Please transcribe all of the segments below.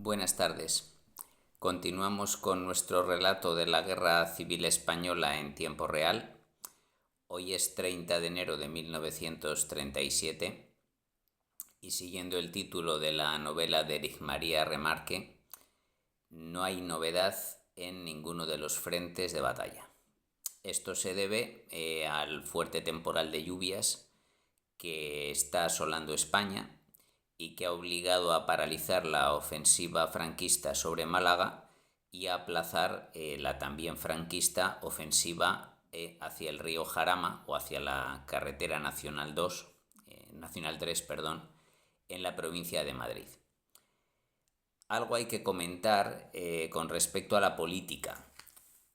Buenas tardes. Continuamos con nuestro relato de la Guerra Civil Española en tiempo real. Hoy es 30 de enero de 1937 y siguiendo el título de la novela de Erich Maria Remarque, no hay novedad en ninguno de los frentes de batalla. Esto se debe al fuerte temporal de lluvias que está asolando España y que ha obligado a paralizar la ofensiva franquista sobre Málaga y a aplazar la también franquista ofensiva hacia el río Jarama o hacia la carretera Nacional 2, Nacional 3, perdón, en la provincia de Madrid. Algo hay que comentar con respecto a la política.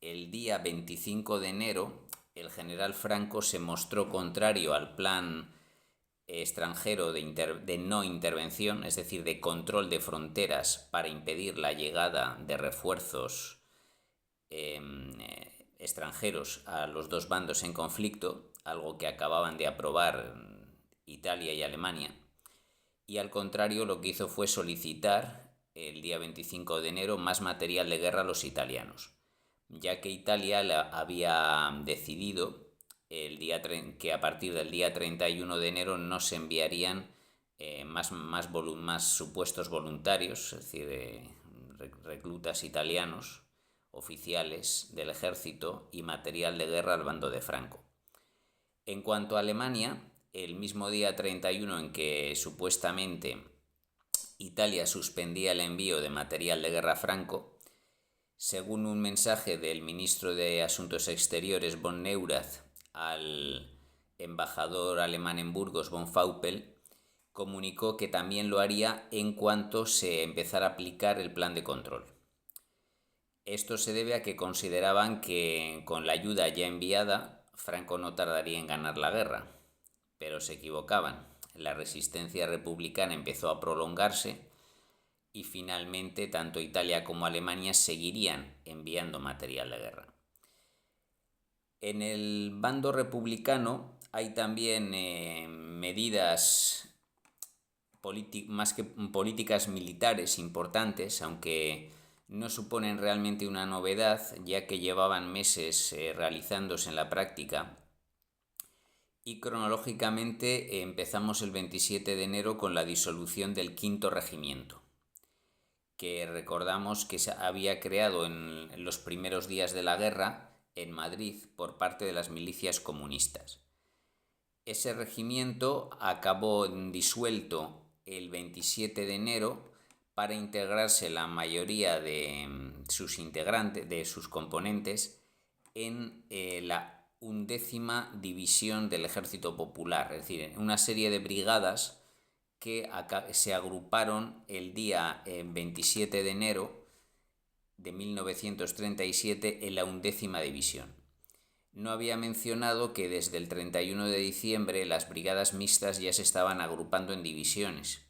El día 25 de enero, el general Franco se mostró contrario al plan extranjero de no intervención, es decir, de control de fronteras para impedir la llegada de refuerzos extranjeros a los dos bandos en conflicto, algo que acababan de aprobar Italia y Alemania. Y al contrario, lo que hizo fue solicitar el día 25 de enero más material de guerra a los italianos, ya que Italia había decidido que a partir del día 31 de enero no se enviarían más supuestos voluntarios, es decir, reclutas italianos, oficiales del ejército y material de guerra al bando de Franco. En cuanto a Alemania, el mismo día 31 en que supuestamente Italia suspendía el envío de material de guerra a Franco, según un mensaje del ministro de Asuntos Exteriores von Neurath al embajador alemán en Burgos, von Faupel, comunicó que también lo haría en cuanto se empezara a aplicar el plan de control. Esto se debe a que consideraban que con la ayuda ya enviada, Franco no tardaría en ganar la guerra, pero se equivocaban. La resistencia republicana empezó a prolongarse y finalmente tanto Italia como Alemania seguirían enviando material de guerra. En el bando republicano hay también medidas más que políticas militares importantes, aunque no suponen realmente una novedad, ya que llevaban meses realizándose en la práctica. Y cronológicamente empezamos el 27 de enero con la disolución del Quinto Regimiento, que recordamos que se había creado en los primeros días de la guerra en Madrid por parte de las milicias comunistas. Ese regimiento acabó disuelto el 27 de enero para integrarse la mayoría de sus integrantes, de sus componentes, en la 11ª División del Ejército Popular, es decir, en una serie de brigadas que se agruparon el día 27 de enero de 1937 en la 11ª División. No había mencionado que desde el 31 de diciembre las brigadas mixtas ya se estaban agrupando en divisiones,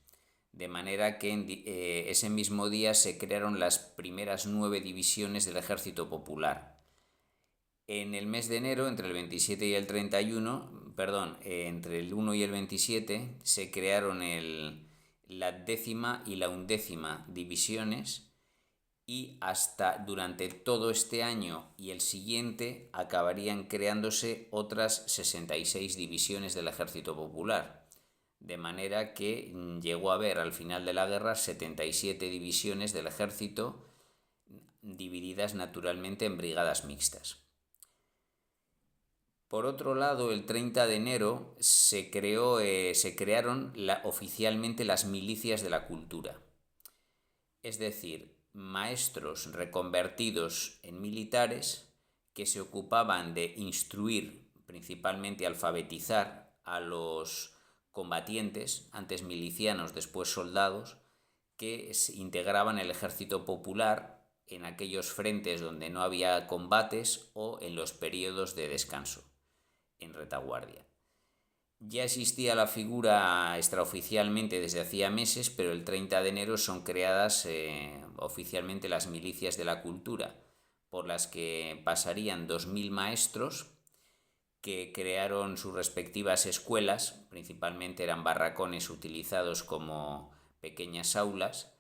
de manera que ese mismo día se crearon las primeras 9 divisiones del Ejército Popular. En el mes de enero, entre el 27 y el 31, entre el 1 y el 27, se crearon la 10ª y la 11ª divisiones, y hasta durante todo este año y el siguiente acabarían creándose otras 66 divisiones del Ejército Popular, de manera que llegó a haber al final de la guerra 77 divisiones del ejército, divididas naturalmente en brigadas mixtas. Por otro lado, el 30 de enero se crearon oficialmente las milicias de la cultura, es decir, maestros reconvertidos en militares que se ocupaban de instruir, principalmente alfabetizar a los combatientes, antes milicianos, después soldados, que se integraban el ejército popular en aquellos frentes donde no había combates o en los periodos de descanso, en retaguardia. Ya existía la figura extraoficialmente desde hacía meses, pero el 30 de enero son creadas oficialmente las milicias de la cultura, por las que pasarían 2.000 maestros que crearon sus respectivas escuelas, principalmente eran barracones utilizados como pequeñas aulas,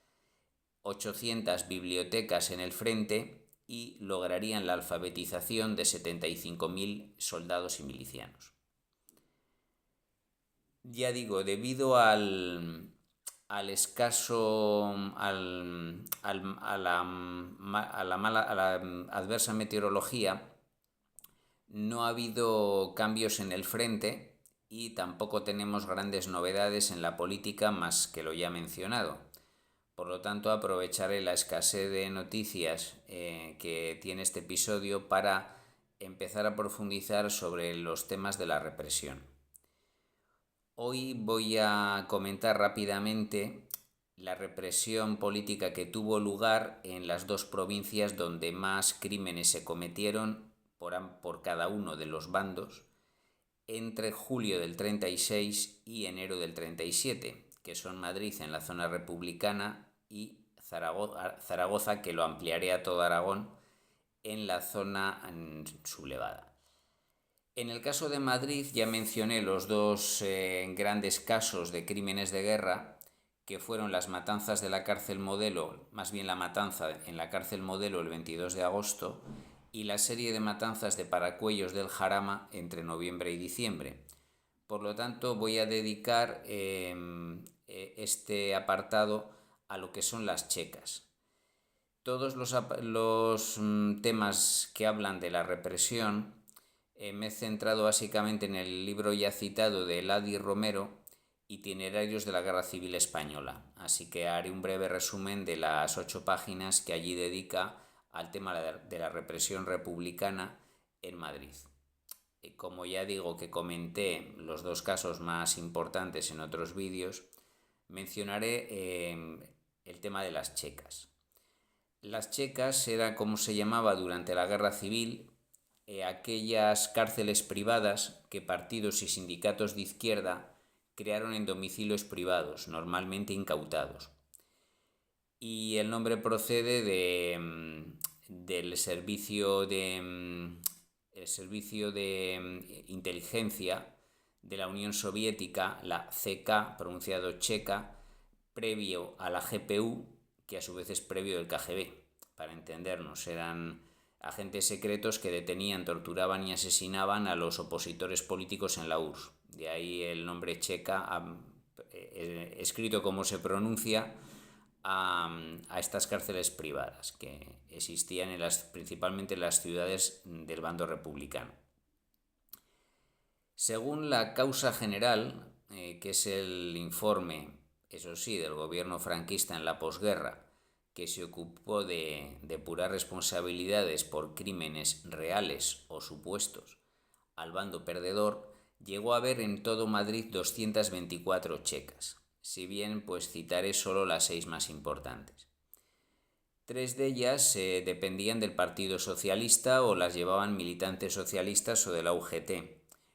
800 bibliotecas en el frente y lograrían la alfabetización de 75.000 soldados y milicianos. Ya digo, debido al escaso, a la adversa meteorología, no ha habido cambios en el frente y tampoco tenemos grandes novedades en la política más que lo ya mencionado. Por lo tanto, aprovecharé la escasez de noticias que tiene este episodio para empezar a profundizar sobre los temas de la represión. Hoy voy a comentar rápidamente la represión política que tuvo lugar en las dos provincias donde más crímenes se cometieron por cada uno de los bandos entre julio del 36 y enero del 37, que son Madrid en la zona republicana y Zaragoza, que lo ampliaré a todo Aragón, en la zona sublevada. En el caso de Madrid ya mencioné los dos grandes casos de crímenes de guerra, que fueron las matanzas de la cárcel Modelo, más bien la matanza en la cárcel Modelo el 22 de agosto, y la serie de matanzas de Paracuellos del Jarama entre noviembre y diciembre. Por lo tanto, voy a dedicar este apartado a lo que son las checas. Todos los temas que hablan de la represión me he centrado básicamente en el libro ya citado de Eladi Romero, Itinerarios de la Guerra Civil Española, así que haré un breve resumen de las 8 páginas que allí dedica al tema de la represión republicana en Madrid. Como ya digo que comenté los dos casos más importantes en otros vídeos, mencionaré el tema de las checas. Las checas era como se llamaba durante la Guerra Civil, aquellas cárceles privadas que partidos y sindicatos de izquierda crearon en domicilios privados, normalmente incautados. Y el nombre procede del servicio de inteligencia de la Unión Soviética, la CK, pronunciado checa, previo a la GPU, que a su vez es previo del KGB. Para entendernos, eran agentes secretos que detenían, torturaban y asesinaban a los opositores políticos en la URSS. De ahí el nombre checa, escrito como se pronuncia, a estas cárceles privadas que existían principalmente en las ciudades del bando republicano. Según la Causa General, que es el informe, eso sí, del gobierno franquista en la posguerra, que se ocupó de depurar responsabilidades por crímenes reales o supuestos al bando perdedor, llegó a haber en todo Madrid 224 checas, si bien pues citaré solo las 6 más importantes. 3 de ellas dependían del Partido Socialista o las llevaban militantes socialistas o de la UGT,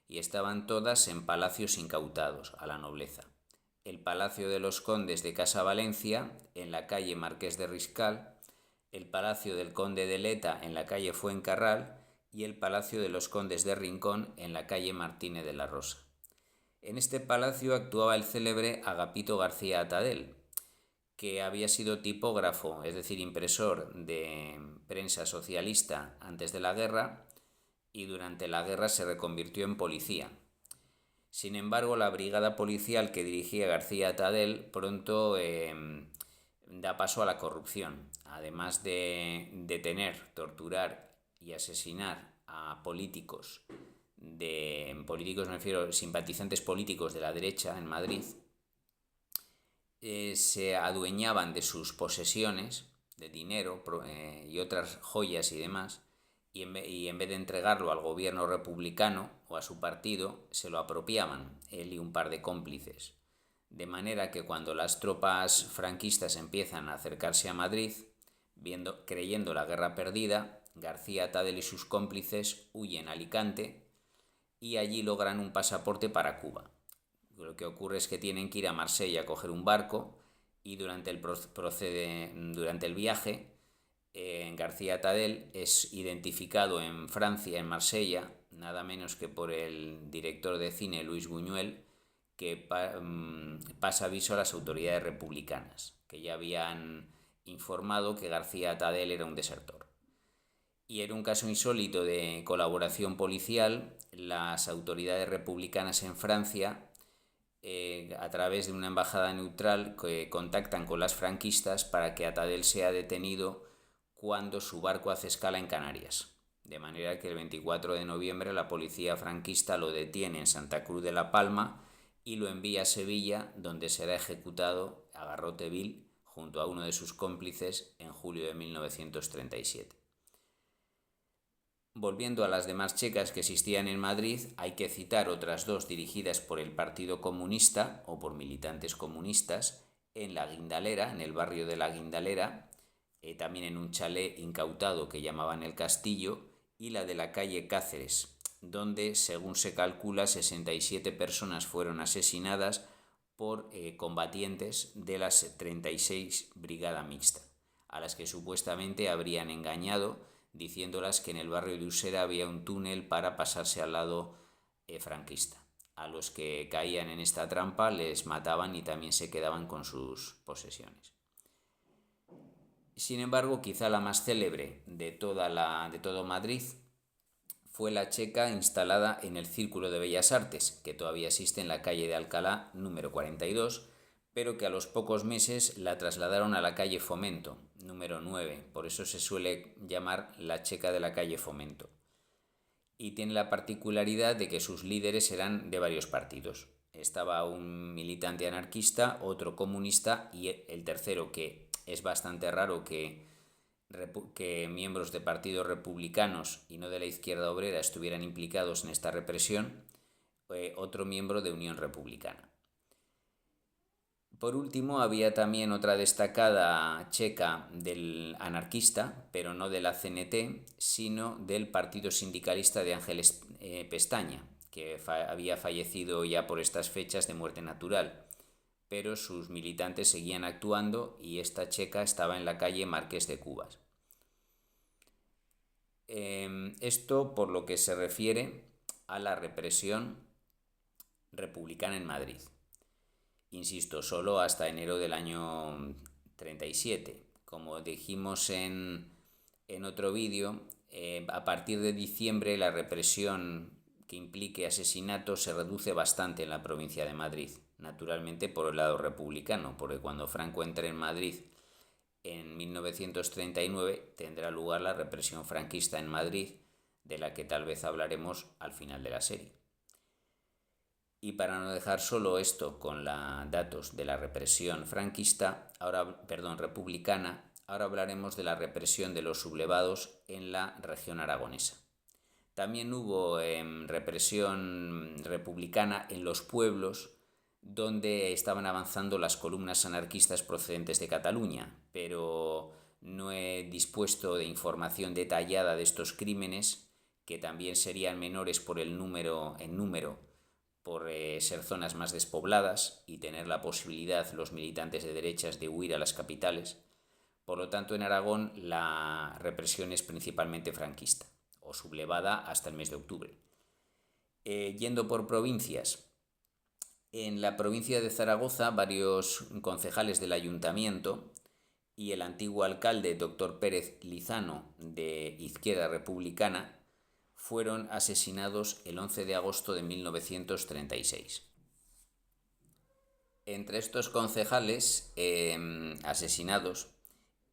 y estaban todas en palacios incautados a la nobleza. El Palacio de los Condes de Casa Valencia, en la calle Marqués de Riscal, el Palacio del Conde de Leta, en la calle Fuencarral, y el Palacio de los Condes de Rincón, en la calle Martínez de la Rosa. En este palacio actuaba el célebre Agapito García Atadell, que había sido tipógrafo, es decir, impresor de prensa socialista antes de la guerra, y durante la guerra se reconvirtió en policía. Sin embargo, la brigada policial que dirigía García Atadell pronto da paso a la corrupción. Además de detener, torturar y asesinar a políticos me refiero simpatizantes políticos de la derecha en Madrid, se adueñaban de sus posesiones, de dinero y otras joyas y demás, y en vez de entregarlo al gobierno republicano o a su partido, se lo apropiaban, él y un par de cómplices. De manera que cuando las tropas franquistas empiezan a acercarse a Madrid, creyendo la guerra perdida, García Atadell y sus cómplices huyen a Alicante y allí logran un pasaporte para Cuba. Lo que ocurre es que tienen que ir a Marsella a coger un barco y durante el viaje García Atadell es identificado en Francia, en Marsella, nada menos que por el director de cine Luis Buñuel, que pasa aviso a las autoridades republicanas, que ya habían informado que García Tadel era un desertor. Y en un caso insólito de colaboración policial, las autoridades republicanas en Francia, a través de una embajada neutral, contactan con las franquistas para que Atadel sea detenido cuando su barco hace escala en Canarias. De manera que el 24 de noviembre la policía franquista lo detiene en Santa Cruz de la Palma y lo envía a Sevilla, donde será ejecutado a garrote vil junto a uno de sus cómplices en julio de 1937. Volviendo a las demás checas que existían en Madrid, hay que citar otras dos dirigidas por el Partido Comunista o por militantes comunistas en La Guindalera, en el barrio de La Guindalera, también en un chalet incautado que llamaban El Castillo, y la de la calle Cáceres, donde, según se calcula, 67 personas fueron asesinadas por combatientes de la 36 Brigada Mixta, a las que supuestamente habrían engañado diciéndolas que en el barrio de Usera había un túnel para pasarse al lado franquista. A los que caían en esta trampa les mataban y también se quedaban con sus posesiones. Sin embargo, quizá la más célebre de todo Madrid fue la checa instalada en el Círculo de Bellas Artes, que todavía existe en la calle de Alcalá número 42, pero que a los pocos meses la trasladaron a la calle Fomento, número 9, por eso se suele llamar la checa de la calle Fomento. Y tiene la particularidad de que sus líderes eran de varios partidos. Estaba un militante anarquista, otro comunista y el tercero, que es bastante raro que miembros de partidos republicanos y no de la izquierda obrera estuvieran implicados en esta represión, otro miembro de Unión Republicana. Por último, había también otra destacada checa del anarquista, pero no de la CNT, sino del Partido Sindicalista de Ángeles Pestaña, que había fallecido ya por estas fechas de muerte natural, pero sus militantes seguían actuando y esta checa estaba en la calle Marqués de Cubas. Esto por lo que se refiere a la represión republicana en Madrid. Insisto, solo hasta enero del año 37. Como dijimos en otro vídeo, a partir de diciembre la represión que implique asesinatos se reduce bastante en la provincia de Madrid, naturalmente por el lado republicano, porque cuando Franco entre en Madrid en 1939 tendrá lugar la represión franquista en Madrid, de la que tal vez hablaremos al final de la serie. Y para no dejar solo esto con datos de la represión republicana, ahora hablaremos de la represión de los sublevados en la región aragonesa. También hubo represión republicana en los pueblos donde estaban avanzando las columnas anarquistas procedentes de Cataluña, pero no he dispuesto de información detallada de estos crímenes, que también serían menores por en número, por ser zonas más despobladas y tener la posibilidad los militantes de derechas de huir a las capitales. Por lo tanto, en Aragón la represión es principalmente franquista o sublevada hasta el mes de octubre. Yendo por provincias, en la provincia de Zaragoza varios concejales del ayuntamiento y el antiguo alcalde Dr. Pérez Lizano, de Izquierda Republicana, fueron asesinados el 11 de agosto de 1936. Entre estos concejales asesinados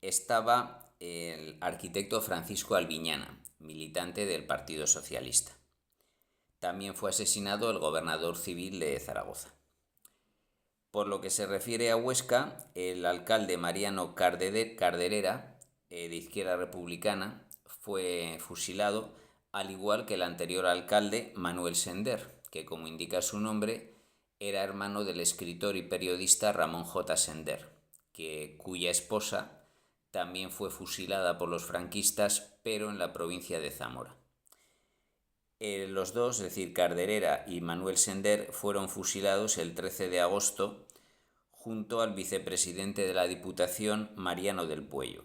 estaba el arquitecto Francisco Albiñana, militante del Partido Socialista. También fue asesinado el gobernador civil de Zaragoza. Por lo que se refiere a Huesca, el alcalde Mariano Carderera, de Izquierda Republicana, fue fusilado, al igual que el anterior alcalde Manuel Sender, que, como indica su nombre, era hermano del escritor y periodista Ramón J. Sender, cuya esposa también fue fusilada por los franquistas, pero en la provincia de Zamora. Los dos, es decir, Carderera y Manuel Sender, fueron fusilados el 13 de agosto junto al vicepresidente de la Diputación, Mariano del Puello.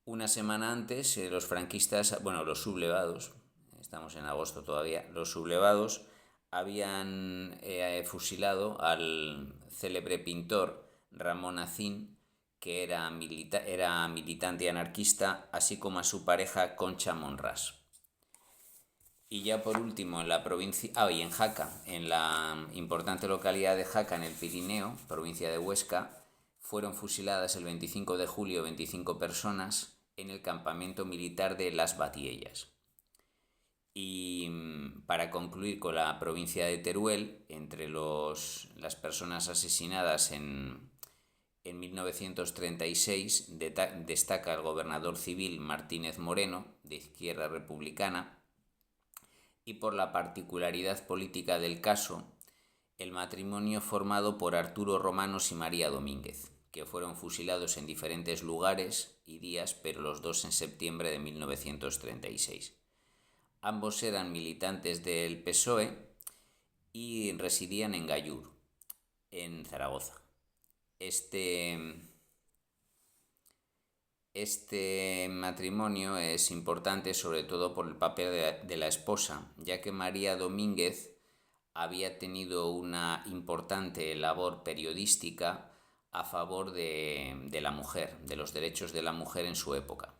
Una semana antes, los franquistas, los sublevados, estamos en agosto todavía, los sublevados habían fusilado al célebre pintor Ramón Acín, que era militante anarquista, así como a su pareja Concha Monrás. Y ya por último, en la provincia, y en Jaca, en la importante localidad de Jaca, en el Pirineo, provincia de Huesca, fueron fusiladas el 25 de julio 25 personas en el campamento militar de Las Batiellas. Y para concluir con la provincia de Teruel, entre las personas asesinadas en 1936 destaca el gobernador civil Martínez Moreno, de Izquierda Republicana, y por la particularidad política del caso, el matrimonio formado por Arturo Romanos y María Domínguez, que fueron fusilados en diferentes lugares y días, pero los dos en septiembre de 1936. Ambos eran militantes del PSOE y residían en Gallur, en Zaragoza. Este matrimonio es importante sobre todo por el papel de la esposa, ya que María Domínguez había tenido una importante labor periodística a favor de la mujer, de los derechos de la mujer en su época.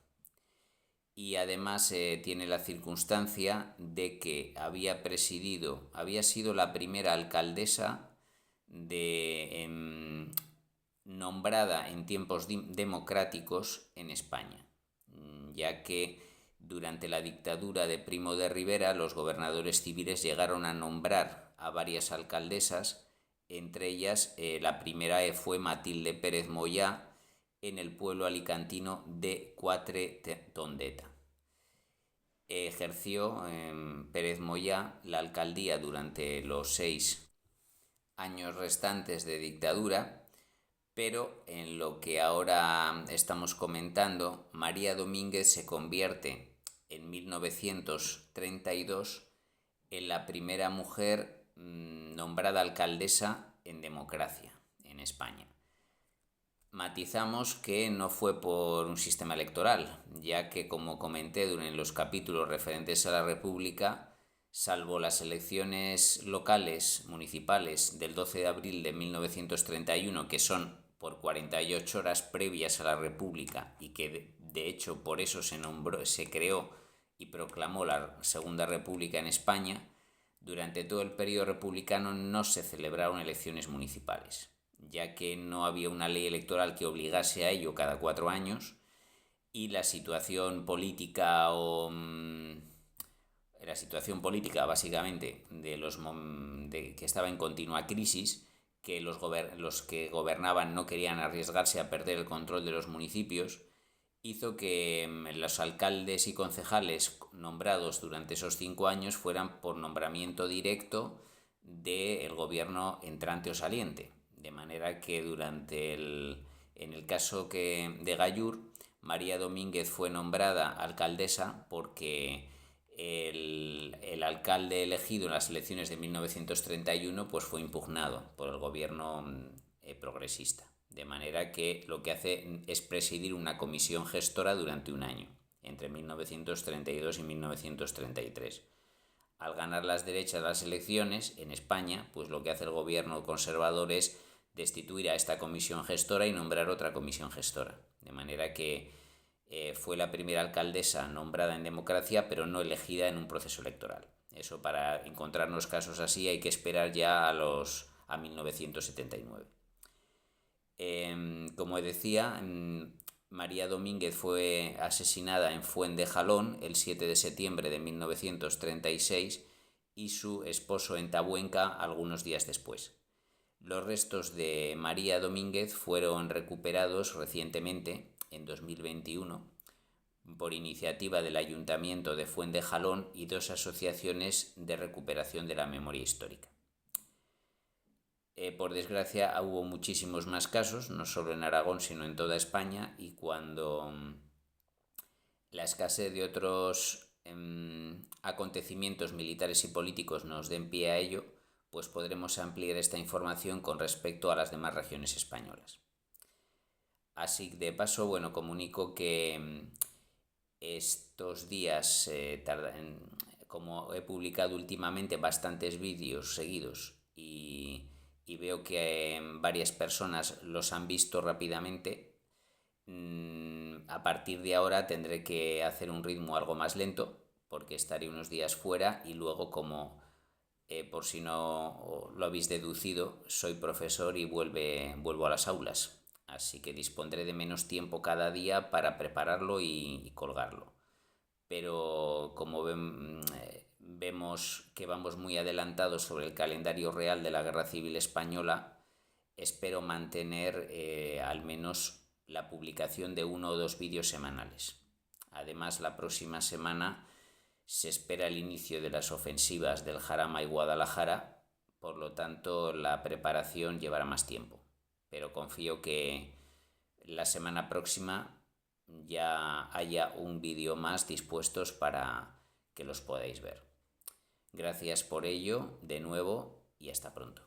Y además tiene la circunstancia de que había sido la primera alcaldesa nombrada en tiempos democráticos en España, ya que durante la dictadura de Primo de Rivera los gobernadores civiles llegaron a nombrar a varias alcaldesas, entre ellas la primera fue Matilde Pérez Moyá, en el pueblo alicantino de Quatretondeta. Ejerció Pérez Moyá la alcaldía durante los 6 años restantes de dictadura, pero en lo que ahora estamos comentando, María Domínguez se convierte en 1932 en la primera mujer nombrada alcaldesa en democracia en España. Matizamos que no fue por un sistema electoral, ya que, como comenté en los capítulos referentes a la República, salvo las elecciones locales municipales del 12 de abril de 1931, que son por 48 horas previas a la República y que de hecho por eso se creó y proclamó la Segunda República en España, durante todo el periodo republicano no se celebraron elecciones municipales, ya que no había una ley electoral que obligase a ello cada 4 años y la situación política básicamente que estaba en continua crisis, que los que gobernaban no querían arriesgarse a perder el control de los municipios, hizo que los alcaldes y concejales nombrados durante esos 5 años fueran por nombramiento directo del gobierno entrante o saliente. De manera que en el caso de Gallur, María Domínguez fue nombrada alcaldesa porque el alcalde elegido en las elecciones de 1931 pues fue impugnado por el gobierno progresista. De manera que lo que hace es presidir una comisión gestora durante un año, entre 1932 y 1933. Al ganar las derechas las elecciones en España, pues lo que hace el gobierno conservador es destituir a esta comisión gestora y nombrar otra comisión gestora. De manera que fue la primera alcaldesa nombrada en democracia, pero no elegida en un proceso electoral. Eso, para encontrarnos casos así, hay que esperar ya a 1979. Como decía, María Domínguez fue asesinada en Fuentejalón el 7 de septiembre de 1936 y su esposo en Tabuenca algunos días después. Los restos de María Domínguez fueron recuperados recientemente, en 2021, por iniciativa del Ayuntamiento de Fuentejalón y 2 asociaciones de recuperación de la memoria histórica. Por desgracia hubo muchísimos más casos, no solo en Aragón sino en toda España, y cuando la escasez de otros acontecimientos militares y políticos nos den pie a ello, pues podremos ampliar esta información con respecto a las demás regiones españolas. Así de paso, comunico que estos días, como he publicado últimamente bastantes vídeos seguidos y veo que varias personas los han visto rápidamente, A partir de ahora tendré que hacer un ritmo algo más lento porque estaré unos días fuera y luego como por si no lo habéis deducido, soy profesor y vuelvo a las aulas. Así que dispondré de menos tiempo cada día para prepararlo y colgarlo. Pero como vemos que vamos muy adelantados sobre el calendario real de la Guerra Civil Española, espero mantener al menos la publicación de 1 o 2 vídeos semanales. Además, la próxima semana se espera el inicio de las ofensivas del Jarama y Guadalajara, por lo tanto la preparación llevará más tiempo. Pero confío que la semana próxima ya haya un vídeo más dispuestos para que los podáis ver. Gracias por ello de nuevo y hasta pronto.